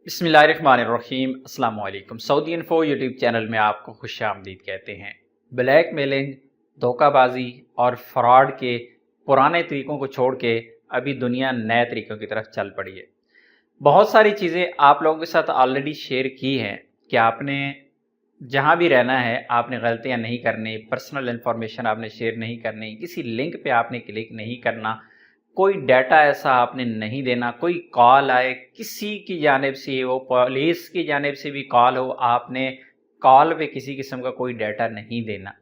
बिस्मिल्लाहिर्रहमानिर्रहीम। अस्सलाम वालेकुम। सऊदी इन्फो यूट्यूब चैनल में आपको खुश आमदीद कहते हैं। ब्लैक मेलिंग, धोखाबाजी और फ्रॉड के पुराने तरीक़ों को छोड़ के अभी दुनिया नए तरीक़ों की तरफ चल पड़ी है। बहुत सारी चीज़ें आप लोगों के साथ ऑलरेडी शेयर की हैं कि आपने जहाँ भी रहना है आपने गलतियाँ नहीं करनी, पर्सनल इन्फॉर्मेशन आपने शेयर नहीं करनी, किसी लिंक पे आपने क्लिक नहीं करना, कोई डाटा ऐसा आपने नहीं देना, कोई कॉल आए किसी की जानिब से हो, पुलिस की जानिब से भी कॉल हो, आपने कॉल पे किसी किस्म का कोई डाटा नहीं देना।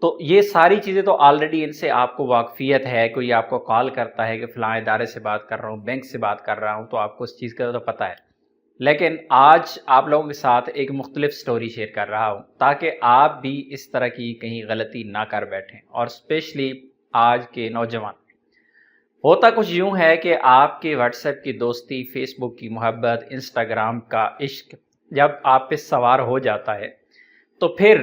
तो ये सारी चीज़ें तो ऑलरेडी इनसे आपको वाकफ़ियत है। कोई आपको कॉल करता है कि फ़लाँ इदारे से बात कर रहा हूँ, बैंक से बात कर रहा हूँ, तो आपको उस चीज़ का तो पता है। लेकिन आज आप लोगों के साथ एक मुख्तलिफ स्टोरी शेयर कर रहा हूँ ताकि आप भी इस तरह की कहीं गलती ना कर बैठें। और स्पेशली आज के नौजवान, होता कुछ यूँ है कि आपके व्हाट्सएप की दोस्ती, फेसबुक की मोहब्बत, इंस्टाग्राम का इश्क जब आप पे सवार हो जाता है तो फिर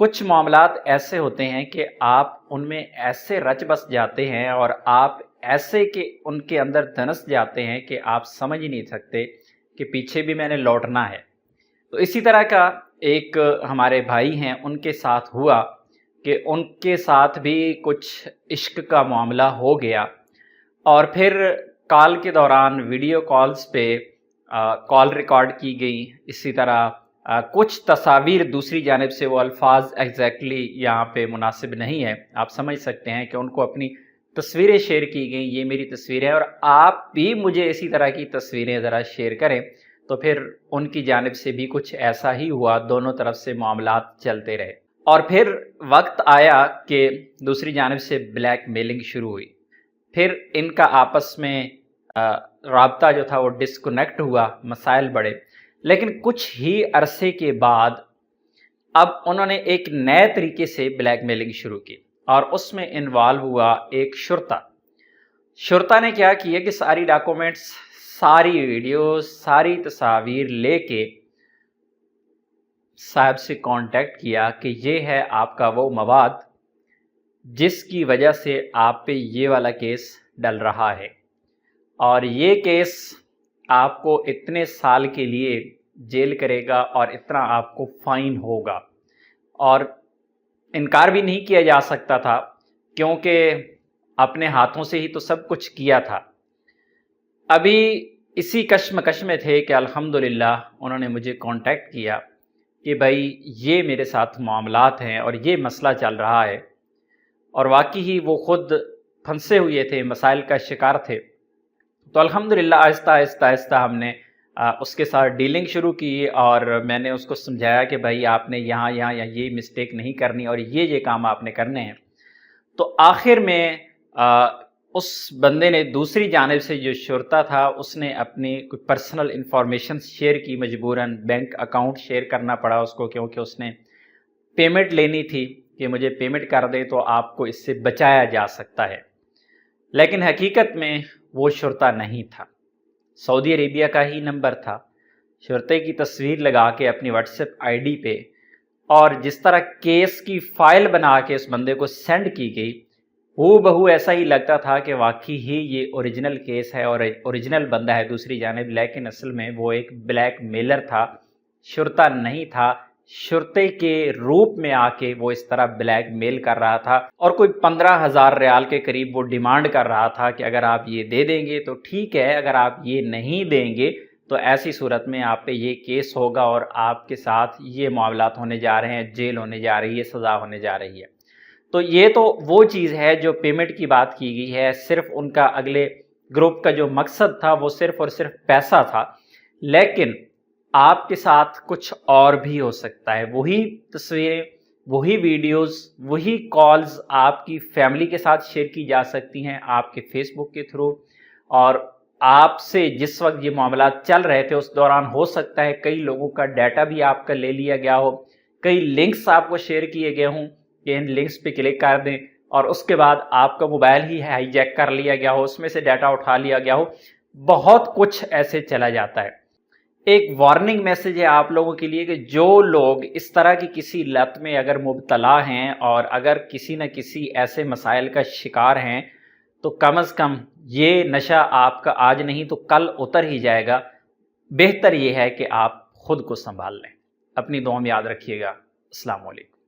कुछ मामलात ऐसे होते हैं कि आप उनमें ऐसे रच बस जाते हैं और आप ऐसे कि उनके अंदर धंस जाते हैं कि आप समझ ही नहीं सकते कि पीछे भी मैंने लौटना है। तो इसी तरह का एक हमारे भाई हैं, उनके साथ हुआ कि उनके साथ भी कुछ इश्क का मामला हो गया और फिर कॉल के दौरान वीडियो कॉल्स पे कॉल रिकॉर्ड की गई। इसी तरह कुछ तस्वीर दूसरी जानिब से, वो अल्फाज एग्जैक्टली यहाँ पे मुनासिब नहीं है, आप समझ सकते हैं कि उनको अपनी तस्वीरें शेयर की गई, ये मेरी तस्वीर है और आप भी मुझे इसी तरह की तस्वीरें ज़रा शेयर करें। तो फिर उनकी जानिब से भी कुछ ऐसा ही हुआ, दोनों तरफ से मामलात चलते रहे और फिर वक्त आया कि दूसरी जानिब से ब्लैक मेलिंग शुरू हुई। फिर इनका आपस में राब्ता जो था वो डिस्कनेक्ट हुआ, मसाइल बढ़े। लेकिन कुछ ही अरसे के बाद अब उन्होंने एक नए तरीके से ब्लैकमेलिंग शुरू की और उसमें इन्वॉल्व हुआ एक शुरता। शुरता ने क्या किया कि सारी डॉक्यूमेंट्स, सारी वीडियोस, सारी तस्वीर लेके साहब से कांटेक्ट किया कि ये है आपका वो मवाद जिसकी वजह से आप पे ये वाला केस डल रहा है और ये केस आपको इतने साल के लिए जेल करेगा और इतना आपको फ़ाइन होगा। और इनकार भी नहीं किया जा सकता था क्योंकि अपने हाथों से ही तो सब कुछ किया था। अभी इसी कश्मकश में थे कि अल्हम्दुलिल्लाह उन्होंने मुझे कांटेक्ट किया कि भाई ये मेरे साथ मामलात हैं और ये मसला चल रहा है। और वाकई ही वो ख़ुद फंसे हुए थे, मसाइल का शिकार थे। तो अल्हम्दुलिल्लाह आहिस्ता आहिस्ता आहिस्ता हमने उसके साथ डीलिंग शुरू की और मैंने उसको समझाया कि भाई आपने यहाँ यहाँ या ये मिस्टेक नहीं करनी और ये काम आपने करने हैं। तो आखिर में उस बंदे ने, दूसरी जानिब से जो शुरता था, उसने अपनी कुछ पर्सनल इन्फॉर्मेशन शेयर की। मजबूरन बैंक अकाउंट शेयर करना पड़ा उसको क्योंकि उसने पेमेंट लेनी थी कि मुझे पेमेंट कर दे तो आपको इससे बचाया जा सकता है। लेकिन हकीकत में वो शुरता नहीं था, सऊदी अरेबिया का ही नंबर था। शुरते की तस्वीर लगा के अपनी व्हाट्सएप आईडी पे और जिस तरह केस की फ़ाइल बना के उस बंदे को सेंड की गई, हूबहू ऐसा ही लगता था कि वाकई ही ये ओरिजिनल केस है और ओरिजिनल बंदा है दूसरी जानिब। लेकिन असल में वो एक ब्लैक मेलर था, शुरता नहीं था। शुरते के रूप में आके वो इस तरह ब्लैक मेल कर रहा था और कोई 15,000 रियाल के करीब वो डिमांड कर रहा था कि अगर आप ये दे देंगे तो ठीक है, अगर आप ये नहीं देंगे तो ऐसी सूरत में आप पे ये केस होगा और आपके साथ ये मामलात होने जा रहे हैं, जेल होने जा रही है, सज़ा होने जा रही है। तो ये तो वो चीज़ है जो पेमेंट की बात की गई है। सिर्फ उनका अगले ग्रुप का जो मकसद था वो सिर्फ और सिर्फ पैसा था। लेकिन आपके साथ कुछ और भी हो सकता है। वही तस्वीरें, वही वीडियोस, वही कॉल्स आपकी फैमिली के साथ शेयर की जा सकती हैं आपके फेसबुक के थ्रू। और आपसे जिस वक्त ये मामला चल रहे थे उस दौरान हो सकता है कई लोगों का डाटा भी आपका ले लिया गया हो, कई लिंक्स आपको शेयर किए गए हों कि इन लिंक्स पे क्लिक कर दें और उसके बाद आपका मोबाइल ही हाईजैक कर लिया गया हो, उसमें से डाटा उठा लिया गया हो। बहुत कुछ ऐसे चला जाता है। एक वार्निंग मैसेज है आप लोगों के लिए कि जो लोग इस तरह की किसी लत में अगर मुब्तला हैं और अगर किसी न किसी ऐसे मसाइल का शिकार हैं तो कम अज़ कम ये नशा आपका आज नहीं तो कल उतर ही जाएगा। بہتر یہ ہے کہ آپ خود کو سنبھال لیں۔ اپنی دعا میں یاد رکھیے گا۔ السلام علیکم۔